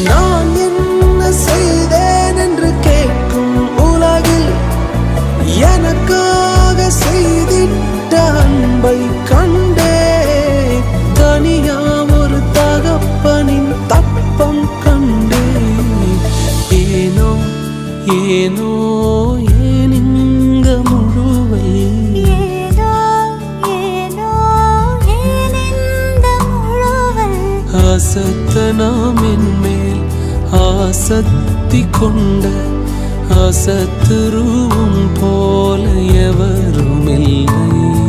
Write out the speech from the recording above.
நான் என்ன செய்தேன் என்று கேட்கும் உலகில் எனக்காக செய்திட்ட அன்பை கண்டே. தனியா ஒரு தகப்பனின் தப்பம் கண்டே. ஏனோ ஏனோ ஏன் இங்க முழுவை அசத்தனாம் என்மேல் ஆசத்தி கொண்ட அசத்துருவும் போல எவரும் இல்லை.